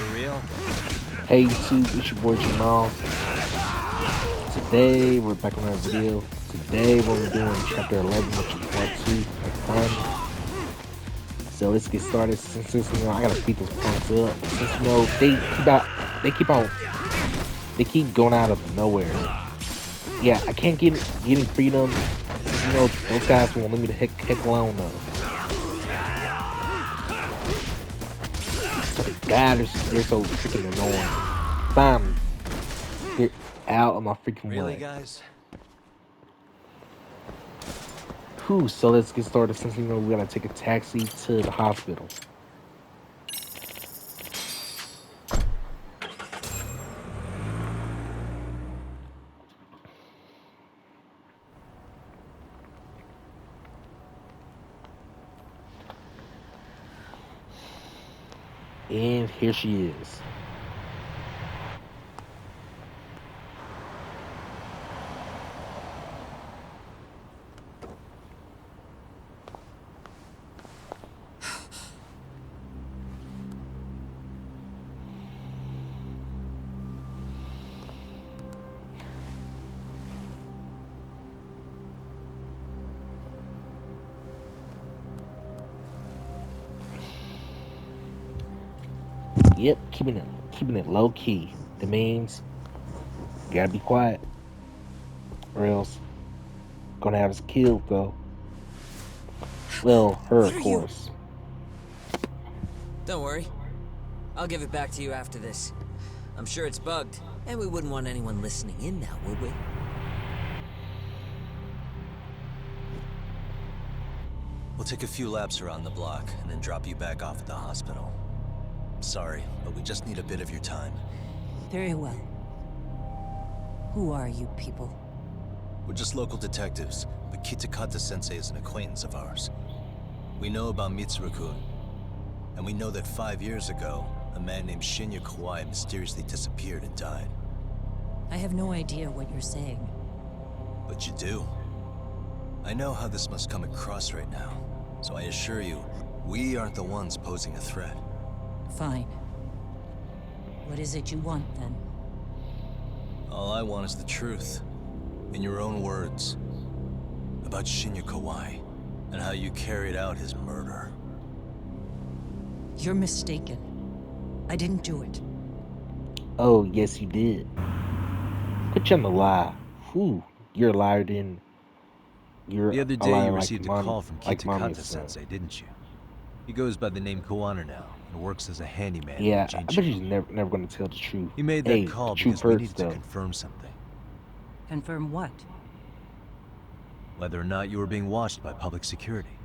For real? Hey YouTube, it's your boy Jamal. Today we're back on our video. Today we're doing chapter 11, which is part 2 of Fun. So let's get started. Since I gotta speed this punks up. Since they keep going out of nowhere. Yeah, I can't get any freedom. Those guys won't let me the heck alone though. God, they're so freaking annoying. Bam! Get out of my freaking Really, way. guys? Whew, so let's get started since we gotta take a taxi to the hospital. And here she is. Yep, keeping it low key. That means you gotta be quiet, or else gonna have us killed though. Well, her What of are you? course. Don't worry. I'll give it back to you after this. I'm sure it's bugged, and we wouldn't want anyone listening in now, would we? We'll take a few laps around the block and then drop you back off at the hospital. Sorry, but we just need a bit of your time. Very well. Who are you people? We're just local detectives, but Kitakata-sensei is an acquaintance of ours. We know about Mitsuru-kun, and we know that 5 years ago, a man named Shinya Kawai mysteriously disappeared and died. I have no idea what you're saying. But you do. I know how this must come across right now, so I assure you, we aren't the ones posing a threat. Fine. What is it you want, then? All I want is the truth, in your own words, about Shinya Kawai, and how you carried out his murder. You're mistaken. I didn't do it. Oh yes, you did. Put you on the lie. Whew, you're a liar. Then you're The other a day liar you like received a mommy, call from like mommy said. Kitakata-sensei, didn't you? He goes by the name Koana now, and works as a handyman Yeah, in I bet Jinchu. you're never gonna tell the truth. He made that Hey, the call truth because we hurts needed to though. confirm something. Confirm what? Whether or not you were being watched by public security.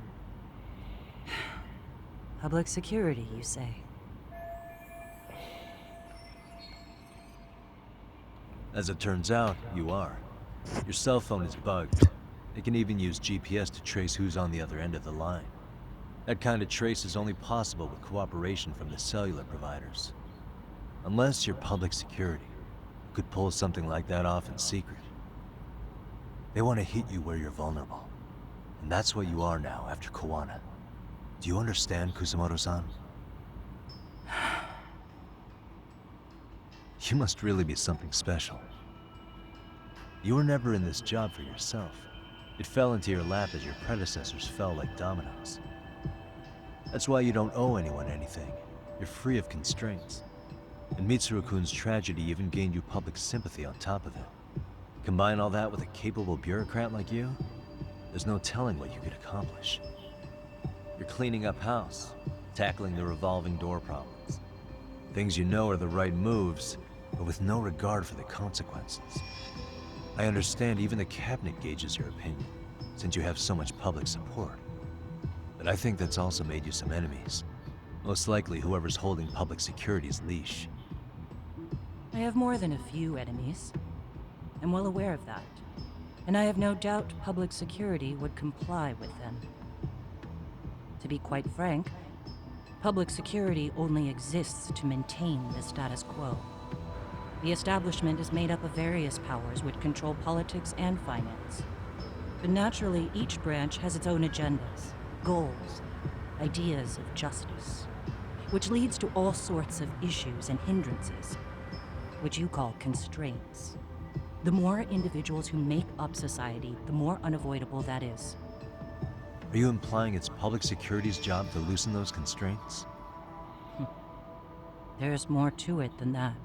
Public security, you say? As it turns out, you are. Your cell phone is bugged. It can even use GPS to trace who's on the other end of the line. That kind of trace is only possible with cooperation from the cellular providers. Unless you're public security, you could pull something like that off in secret. They want to hit you where you're vulnerable. And that's what you are now after Koana. Do you understand, Kusamoto-san? You must really be something special. You were never in this job for yourself. It fell into your lap as your predecessors fell like dominoes. That's why you don't owe anyone anything. You're free of constraints. And Mitsuru-kun's tragedy even gained you public sympathy on top of it. Combine all that with a capable bureaucrat like you, there's no telling what you could accomplish. You're cleaning up house, tackling the revolving door problems. Things you know are the right moves, but with no regard for the consequences. I understand even the cabinet gauges your opinion, since you have so much public support. But I think that's also made you some enemies. Most likely whoever's holding public security's leash. I have more than a few enemies. I'm well aware of that. And I have no doubt public security would comply with them. To be quite frank, public security only exists to maintain the status quo. The establishment is made up of various powers which control politics and finance. But naturally, each branch has its own agendas, goals, ideas of justice. which leads to all sorts of issues and hindrances, which you call constraints. The more individuals who make up society, the more unavoidable that is. Are you implying it's public security's job to loosen those constraints? There's more to it than that.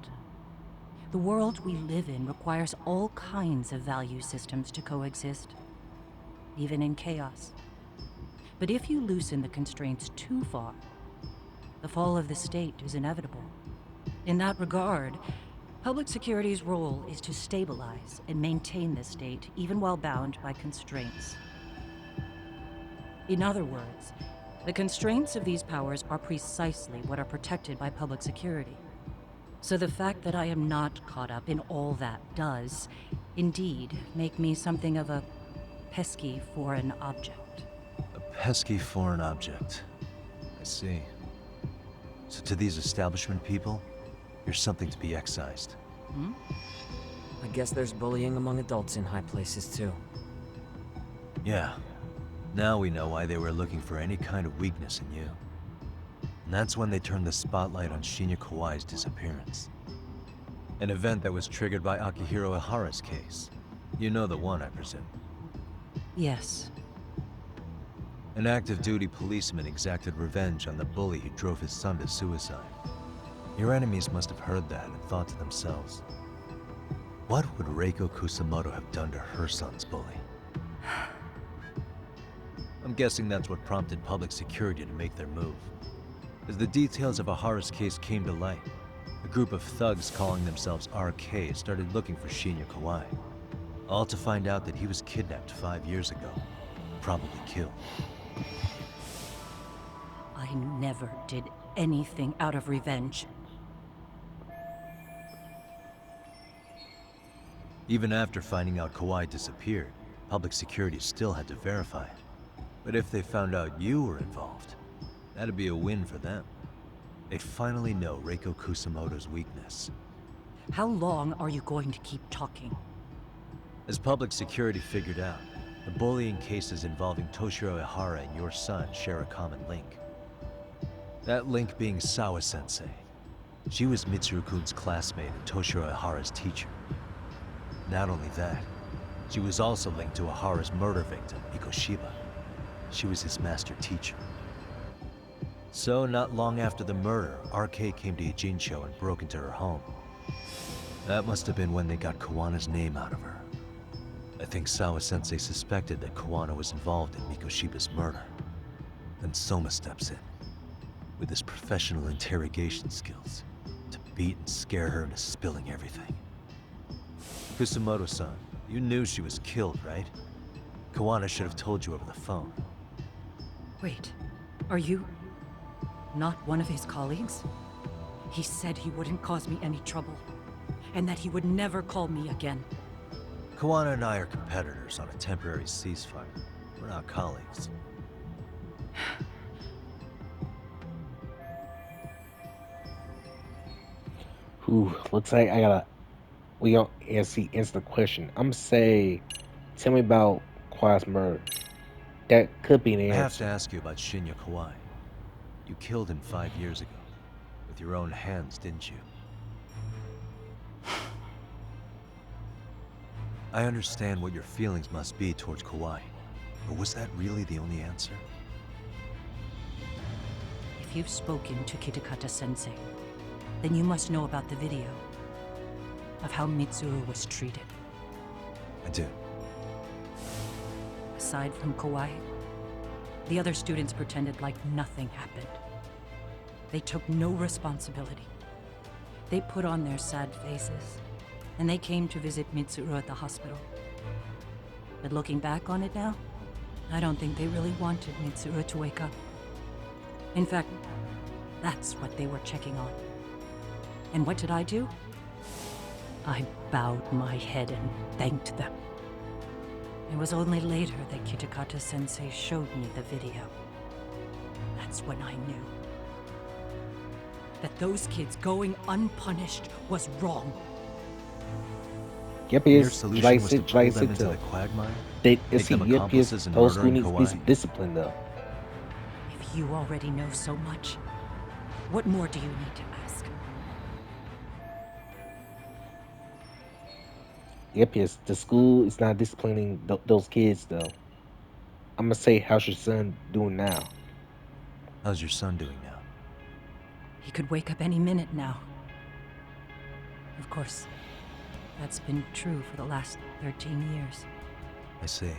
The world we live in requires all kinds of value systems to coexist, even in chaos. But if you loosen the constraints too far, the fall of the state is inevitable. In that regard, public security's role is to stabilize and maintain the state, even while bound by constraints. In other words, the constraints of these powers are precisely what are protected by public security. So the fact that I am not caught up in all that does, indeed, make me something of a pesky foreign object. A pesky foreign object. I see. So to these establishment people, you're something to be excised. I guess there's bullying among adults in high places too. Yeah. Now we know why they were looking for any kind of weakness in you. And that's when they turned the spotlight on Shinya Kawai's disappearance. An event that was triggered by Akihiro Ihara's case. You know the one, I presume. Yes. An active duty policeman exacted revenge on the bully who drove his son to suicide. Your enemies must have heard that and thought to themselves, what would Reiko Kusamoto have done to her son's bully? I'm guessing that's what prompted public security to make their move. As the details of Ihara's case came to light, a group of thugs calling themselves RK started looking for Shinya Kawai. All to find out that he was kidnapped 5 years ago, probably killed. I never did anything out of revenge. Even after finding out Kawai disappeared, public security still had to verify it. But if they found out you were involved, that'd be a win for them. They'd finally know Reiko Kusamoto's weakness. How long are you going to keep talking? As public security figured out, the bullying cases involving Toshiro Ihara and your son share a common link. That link being Sawa-sensei. She was Mitsuru-kun's classmate and Toshiro Ihara's teacher. Not only that, she was also linked to Ihara's murder victim, Mikoshiba. She was his master teacher. So, not long after the murder, RK came to Ijincho and broke into her home. That must have been when they got Kawana's name out of her. I think Sawa-sensei suspected that Kawana was involved in Mikoshiba's murder. Then Soma steps in, with his professional interrogation skills, to beat and scare her into spilling everything. Kusamoto-san, you knew she was killed, right? Kawana should have told you over the phone. Wait, are you not one of his colleagues? He said he wouldn't cause me any trouble, and that he would never call me again. Kawana and I are competitors on a temporary ceasefire. We're not colleagues. Ooh, looks like we don't answer the question. I'm gonna say, tell me about Kawai's murder. That could be an answer. I have to ask you about Shinya Kawai. You killed him 5 years ago. With your own hands, didn't you? I understand what your feelings must be towards Kawai, but was that really the only answer? If you've spoken to Kitakata-sensei, then you must know about the video of how Mitsuru was treated. I do. Aside from Kawai, the other students pretended like nothing happened. They took no responsibility. They put on their sad faces, and they came to visit Mitsuru at the hospital. But looking back on it now, I don't think they really wanted Mitsuru to wake up. In fact, that's what they were checking on. And what did I do? I bowed my head and thanked them. It was only later that Kitakata-sensei showed me the video. That's when I knew that those kids going unpunished was wrong. Yep, Your it's solution like was to pull them into the quagmire? They Make see them yep, accomplices in those murdering who need to be Kawai? disciplined though. If you already know so much, What more do you need to ask? Yep, yes, the school is not disciplining those kids though. I'm gonna say, how's your son doing now? How's your son doing now? He could wake up any minute now. Of course, that's been true for the last 13 years. I see.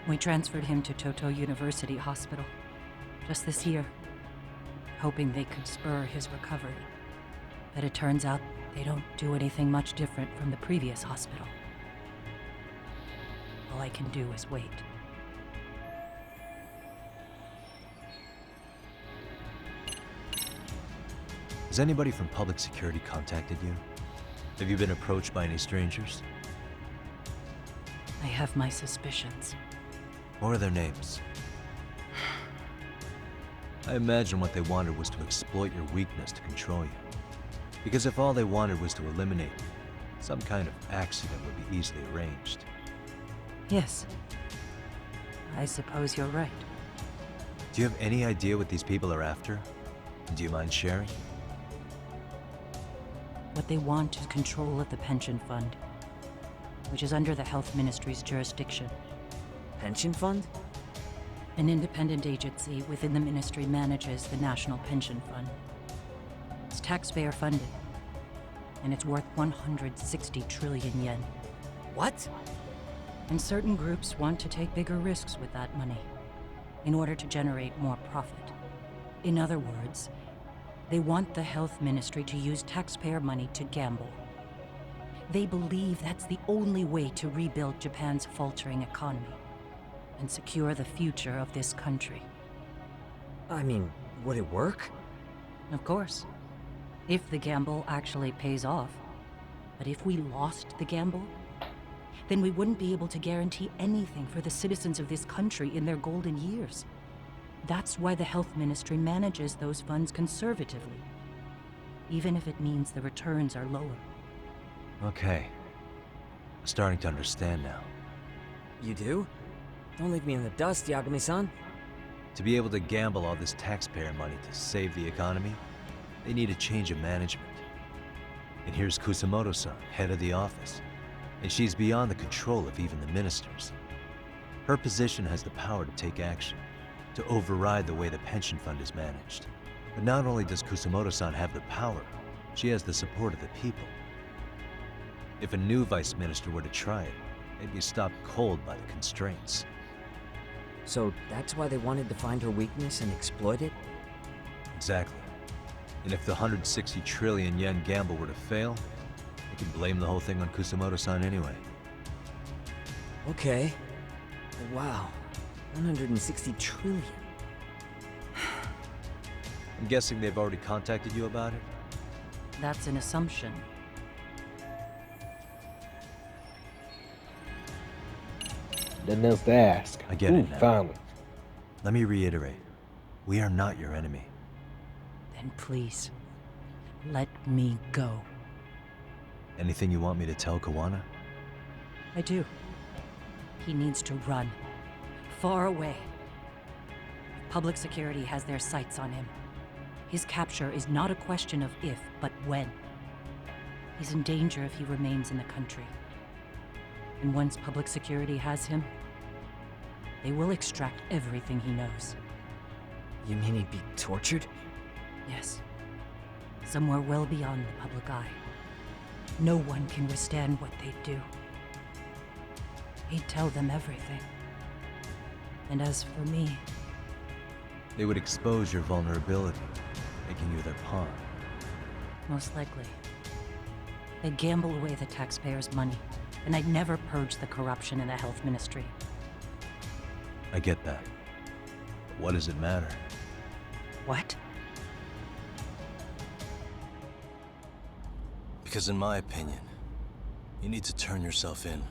We transferred him to Toto University Hospital just this year, hoping they could spur his recovery. But it turns out they don't do anything much different from the previous hospital. All I can do is wait. Has anybody from public security contacted you? Have you been approached by any strangers? I have my suspicions. What are their names? I imagine what they wanted was to exploit your weakness to control you. Because if all they wanted was to eliminate you, some kind of accident would be easily arranged. Yes. I suppose you're right. Do you have any idea what these people are after? And do you mind sharing? What they want is control of the pension fund, which is under the Health Ministry's jurisdiction. Pension fund? An independent agency within the ministry manages the National Pension Fund. It's taxpayer funded, and it's worth 160 trillion yen. What? And certain groups want to take bigger risks with that money in order to generate more profit. In other words, they want the health ministry to use taxpayer money to gamble. They believe that's the only way to rebuild Japan's faltering economy and secure the future of this country. I mean, would it work? Of course, if the gamble actually pays off. But if we lost the gamble, then we wouldn't be able to guarantee anything for the citizens of this country in their golden years. That's why the health ministry manages those funds conservatively, even if it means the returns are lower. Okay. I'm starting to understand now. You do? Don't leave me in the dust, Yagami-san. To be able to gamble all this taxpayer money to save the economy, they need a change of management. And here's Kusamoto-san, head of the office. And she's beyond the control of even the ministers. Her position has the power to take action, to override the way the pension fund is managed. But not only does Kusamoto-san have the power, she has the support of the people. If a new vice minister were to try it, they'd be stopped cold by the constraints. So that's why they wanted to find her weakness and exploit it? Exactly. And if the 160 trillion yen gamble were to fail, they can blame the whole thing on Kusamoto-san anyway. Okay. Wow. 160 trillion. I'm guessing they've already contacted you about it? That's an assumption. Nothing else to ask. I get it now. Finally. Let me reiterate. We are not your enemy. Then please, let me go. Anything you want me to tell Kawana? I do. He needs to run. Far away. Public security has their sights on him. His capture is not a question of if, but when. He's in danger if he remains in the country. And once public security has him, they will extract everything he knows. You mean he'd be tortured? Yes. Somewhere well beyond the public eye. No one can withstand what they do. He'd tell them everything. And as for me, They would expose your vulnerability, making you their pawn. most likely. They'd gamble away the taxpayers' money, and I'd never purge the corruption in the health ministry. I get that. But what does it matter? What? Because in my opinion, you need to turn yourself in,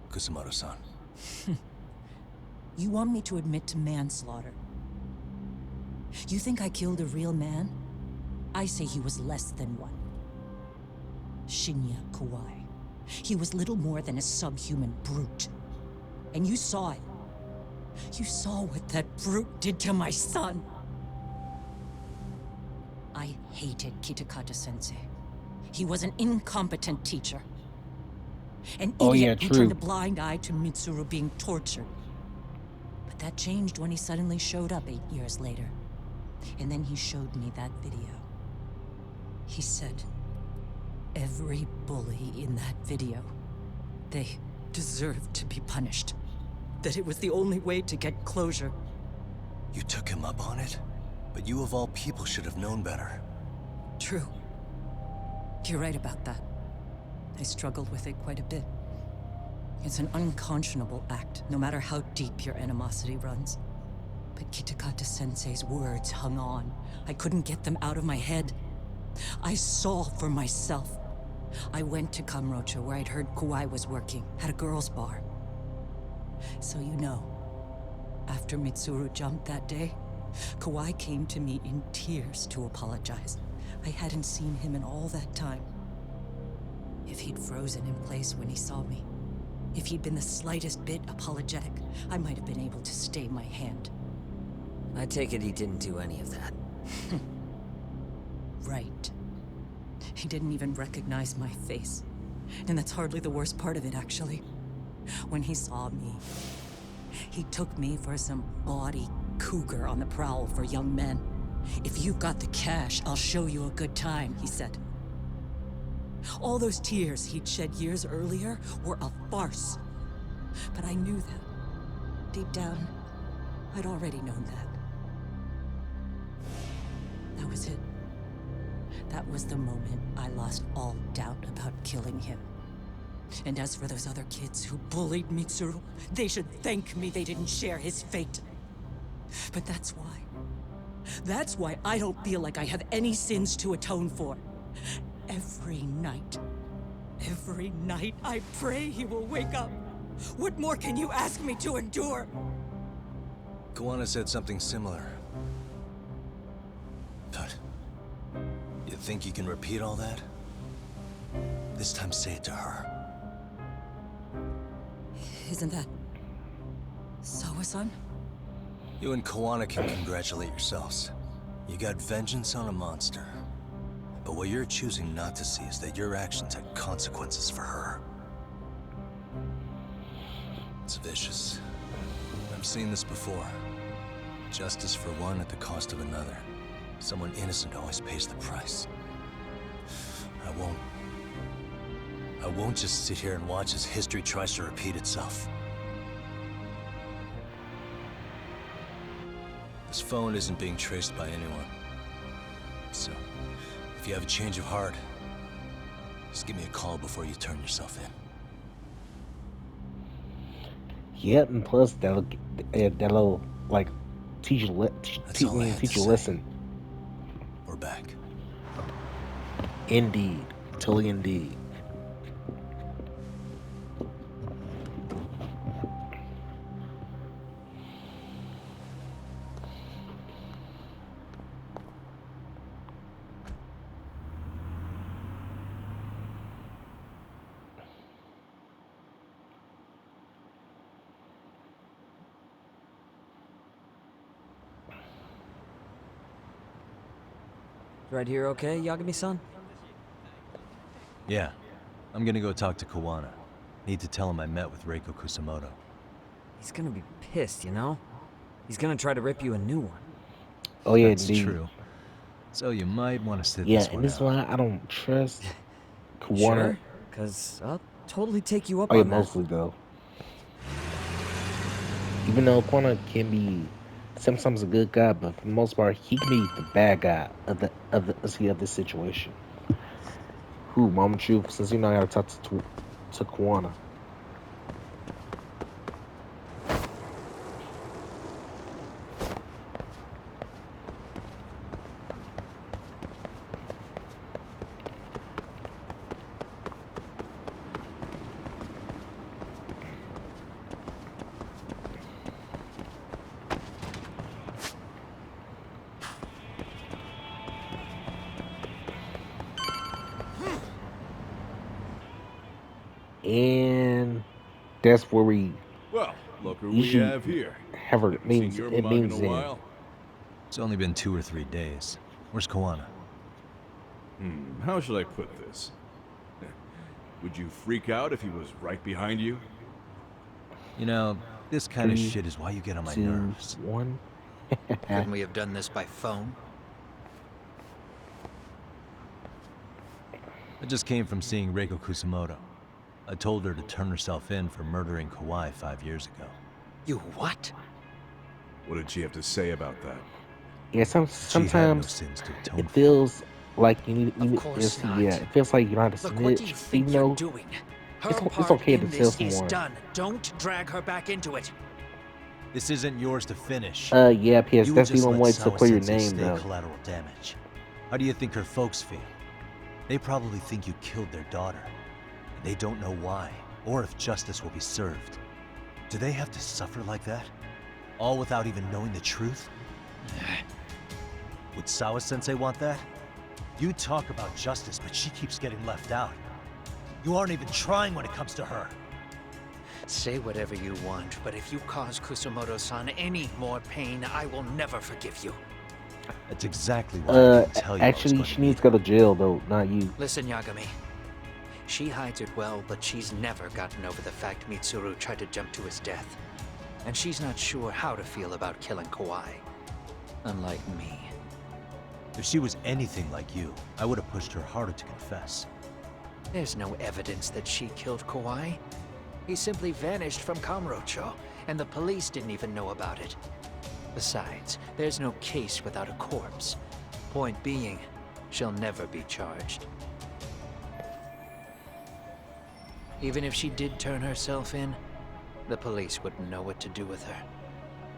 Kusamoto-san. You want me to admit to manslaughter? You think I killed a real man? I say he was less than one. Shinya Kawai. He was little more than a subhuman brute. And you saw it. You saw what that brute did to my son. I hated Kitakata sensei. He was an incompetent teacher. An Oh, idiot yeah, who turned true. a blind eye to Mitsuru being tortured. But that changed when he suddenly showed up 8 years later. And then he showed me that video. He said, every bully in that video, they deserved to be punished. That it was the only way to get closure. You took him up on it? But you of all people should have known better. True. You're right about that. I struggled with it quite a bit. It's an unconscionable act, no matter how deep your animosity runs. But Kitakata sensei's words hung on. I couldn't get them out of my head. I saw for myself. I went to Kamurocho, where I'd heard Kawai was working, at a girls' bar. So you know, after Mitsuru jumped that day, Kawai came to me in tears to apologize. I hadn't seen him in all that time. If he'd frozen in place when he saw me, if he'd been the slightest bit apologetic, I might have been able to stay my hand. I take it he didn't do any of that. Right. He didn't even recognize my face. And that's hardly the worst part of it, actually. When he saw me, he took me for some bawdy cougar on the prowl for young men. If you've got the cash, I'll show you a good time, he said. All those tears he'd shed years earlier were a farce. But I knew that. Deep down, I'd already known that. That was it. That was the moment I lost all doubt about killing him. And as for those other kids who bullied Mitsuru, they should thank me they didn't share his fate. But that's why. That's why I don't feel like I have any sins to atone for. Every night I pray he will wake up. What more can you ask me to endure? Kawana said something similar. But you think you can repeat all that? This time say it to her. Isn't that Sawa-san? You and Kawana can congratulate yourselves. You got vengeance on a monster. But what you're choosing not to see is that your actions had consequences for her. It's vicious. I've seen this before. Justice for one at the cost of another. Someone innocent always pays the price. I won't just sit here and watch as history tries to repeat itself. This phone isn't being traced by anyone. So, if you have a change of heart, just give me a call before you turn yourself in. Yep, and plus that'll like teach you That's all I had teach to you a say. lesson. We're back. Indeed, totally indeed. Right here okay, Yagami-san? Yeah. I'm gonna go talk to Kawana. Need to tell him I met with Reiko Kusamoto. He's gonna be pissed, you know? He's gonna try to rip you a new one. Oh yeah, That's indeed. true. So you might want to sit Yeah, this and one this is out. why I don't trust Kawana. Sure? Cause I'll totally take you up Oh yeah, on that. mostly though. Even though Kawana can be sometimes a good guy, but for the most part, he can be the bad guy of the situation. Who, Mama Truth? Since you know I gotta talk to Kawana. And that's where we Well, look who we usually have here. have her Haven't seen means your it mug in means a in. while. It's only been 2 or 3 days. Where's Kawana? How should I put this? Would you freak out if he was right behind you? You know, this kind of 3, shit is why you get on my 2, nerves. 1. Couldn't we have done this by phone? I just came from seeing Reiko Kusamoto. I told her to turn herself in for murdering Kawhi 5 years ago. You what? What did she have to say about that? Yeah, She had no sometimes sins to atone it for. feels like you need. Of course not. Yeah, it feels like you don't have to Look, what do you snitch, think even you're though doing? Her it's part okay to in tell this is someone. done. Don't drag her back into it. This isn't yours to finish. Yeah, P.S. You would That's the just only let way to Sawa clear your Sensei name, stay though. collateral damage. How do you think her folks feel? They probably think you killed their daughter. And they don't know why, or if justice will be served. Do they have to suffer like that? All without even knowing the truth? Would Sawa Sensei want that? You talk about justice, but she keeps getting left out. You aren't even trying when it comes to her. Say whatever you want, but if you cause Kusamoto-san any more pain, I will never forgive you. That's exactly why I didn't tell you I was Actually, going she to needs to go to jail, though, not you. Listen, Yagami. She hides it well, but she's never gotten over the fact Mitsuru tried to jump to his death. And she's not sure how to feel about killing Kawhi. Unlike me. If she was anything like you, I would have pushed her harder to confess. There's no evidence that she killed Kawhi. He simply vanished from Kamurocho, and the police didn't even know about it. Besides, there's no case without a corpse. Point being, she'll never be charged. Even if she did turn herself in, the police wouldn't know what to do with her.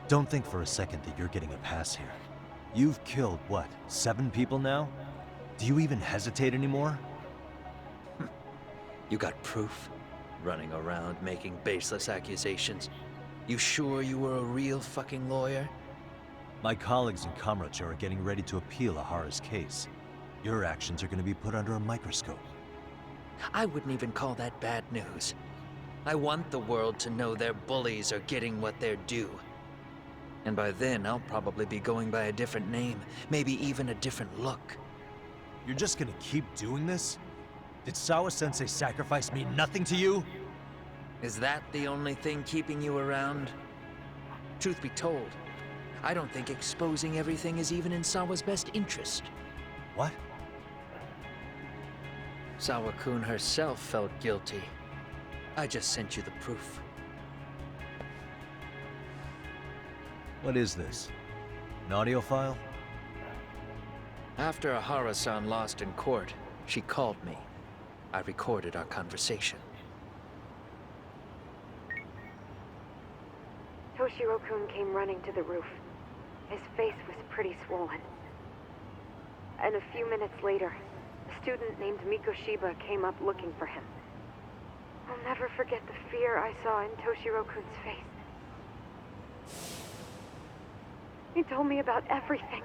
Don't think for a second that you're getting a pass here. You've killed, what, 7 people now? Do you even hesitate anymore? You got proof? Running around making baseless accusations. You sure you were a real fucking lawyer? My colleagues in Kamurocho are getting ready to appeal Ahara's case. Your actions are going to be put under a microscope. I wouldn't even call that bad news. I want the world to know their bullies are getting what they're due. And by then, I'll probably be going by a different name, maybe even a different look. You're just going to keep doing this? Did Sawa-sensei sacrifice mean nothing to you? Is that the only thing keeping you around? Truth be told, I don't think exposing everything is even in Sawa's best interest. What? Sawa-kun herself felt guilty. I just sent you the proof. What is this? An audio file? After Ahara-san lost in court, she called me. I recorded our conversation. Toshiro-kun came running to the roof. His face was pretty swollen. And a few minutes later, a student named Mikoshiba came up looking for him. I'll never forget the fear I saw in Toshiro-kun's face. He told me about everything.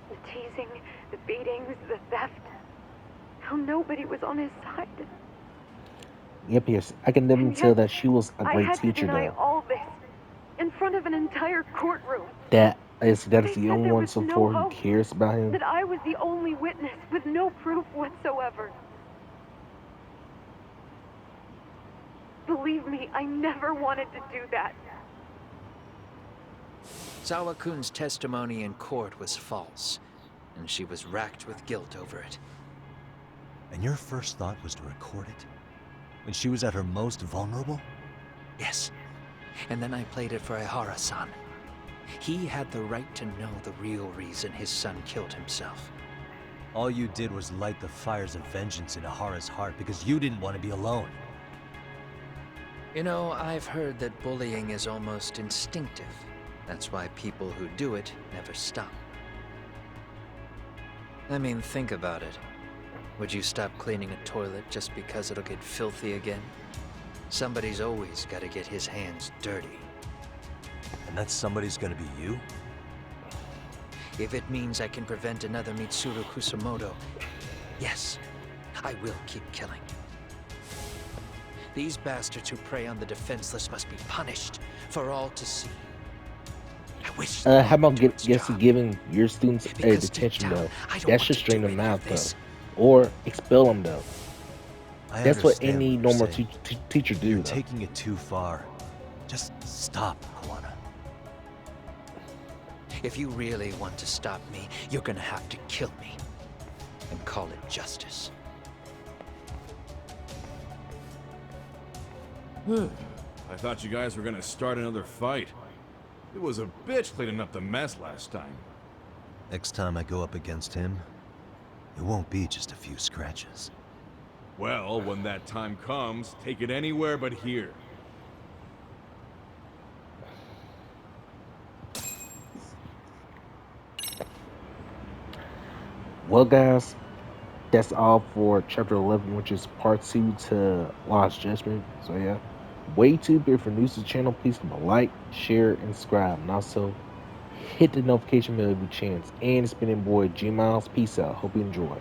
The teasing, the beatings, the theft. How nobody was on his side. Yep, yes. I can definitely And tell yet, that she was a I great had teacher, to deny though. all this in front of an entire courtroom. That is They the said only there one was so no far who hope, cares about him. that I was the only witness with no proof whatsoever. Believe me, I never wanted to do that. Sawa-kun's testimony in court was false, and she was racked with guilt over it. And your first thought was to record it? When she was at her most vulnerable? Yes. And then I played it for Ihara-san. He had the right to know the real reason his son killed himself. All you did was light the fires of vengeance in Ahara's heart because you didn't want to be alone. You know, I've heard that bullying is almost instinctive. That's why people who do it never stop. I mean, think about it. Would you stop cleaning a toilet just because it'll get filthy again? Somebody's always got to get his hands dirty. And that somebody's gonna be you? If it means I can prevent another Mitsuru Kusamoto, yes, I will keep killing. These bastards who prey on the defenseless must be punished for all to see. I wish. How about do its guessing job. giving your students a Because deep detention, down, though? I don't That want should to strain do them any out, of this. Or expel them, though. I That's what understand any what you're normal saying. teacher do, You're though. taking it too far. Just stop, Kawana. If you really want to stop me, you're gonna have to kill me. And call it justice. I thought you guys were gonna start another fight. It was a bitch cleaning up the mess last time. Next time I go up against him, it won't be just a few scratches. Well, when that time comes, take it anywhere but here. Well, guys, that's all for chapter 11, which is part 2 to Lost Judgment. So, yeah. Way too big for news to the channel. Please give a like, share, and subscribe. And also, hit the notification bell every chance. And it's been your boy G Miles. Peace out. Hope you enjoy.